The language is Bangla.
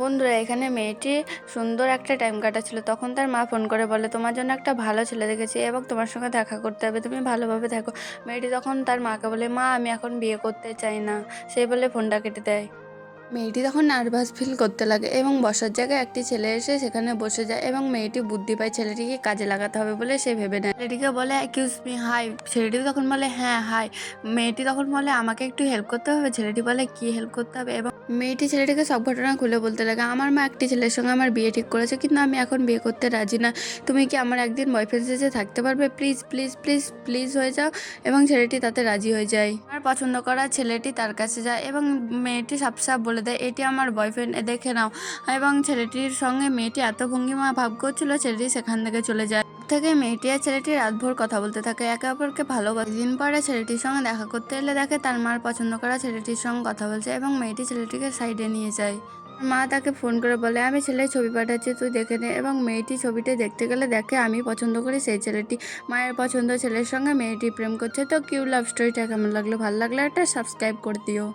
বন্ধুরা, এখানে মেয়েটি সুন্দর একটা টাইম কাটাচ্ছিল। তখন তার মা ফোন করে বলে, তোমার জন্য একটা ভালো ছেলে দেখেছি এবং তোমার সঙ্গে দেখা করতে হবে, তুমি ভালোভাবে থাকো। মেয়েটি তখন তার মাকে বলে, মা আমি এখন বিয়ে করতে চাই না। সেই বলে ফোনটা কেটে দেয়। মেয়েটি তখন নার্ভাস ফিল করতে লাগে এবং বসার জায়গায় একটি ছেলে এসে সেখানে বসে যায় এবং মেয়েটি বুদ্ধি পায় ছেলেটিকে কাজে লাগাতে হবে বলে সে ভেবে নেয়। ছেলেটিকে বলে, এক্সকিউজ মি, হাই। ছেলেটি তখন বলে, হ্যাঁ হাই। মেয়েটি তখন বলে, আমাকে একটু হেল্প করতে হবে। ছেলেটি বলে, কি হেল্প করতে হবে? এবং মেয়েটি ছেলেটিকে সব ঘটনা খুলে বলতে লাগে, আমার মা একটি ছেলের সঙ্গে আমার বিয়ে ঠিক করেছে, কিন্তু আমি এখন বিয়ে করতে রাজি না। তুমি কি আমার একদিন বয়ফ্রেন্ড এসে থাকতে পারবে? প্লিজ প্লিজ প্লিজ প্লিজ হয়ে যাও। এবং ছেলেটি তাতে রাজি হয়ে যায়। আমার পছন্দ করা ছেলেটি তার কাছে যায় এবং মেয়েটি সাপ সাপ বলে দেয়, এটি আমার বয়ফ্রেন্ড, দেখে নাও। এবং ছেলেটির সঙ্গে মেয়েটি এত ভঙ্গিমা ভাব করছিল, ছেলেটি সেখান থেকে চলে যায়। থেকে মেয়েটি আর ছেলেটি রাতভর কথা বলতে থাকে, একে অপরকে ভালোবাসে। দিন পরে ছেলেটির সঙ্গে দেখা করতে এলে দেখে তার মার পছন্দ করা ছেলেটির সঙ্গে কথা বলছে এবং মেয়েটি ছেলেটিকে সাইডে নিয়ে যায়। মা তাকে ফোন করে বলে, আমি ছেলের ছবি পাঠাচ্ছি, তুই দেখে নে। এবং মেয়েটি ছবিটা দেখতে গেলে দেখে আমি পছন্দ করি সেই ছেলেটি। মায়ের পছন্দ ছেলের সঙ্গে মেয়েটি প্রেম করছে। তো কিউ লাভ স্টোরিটা কেমন লাগলো? ভালো লাগলে একটা সাবস্ক্রাইব করে দিও।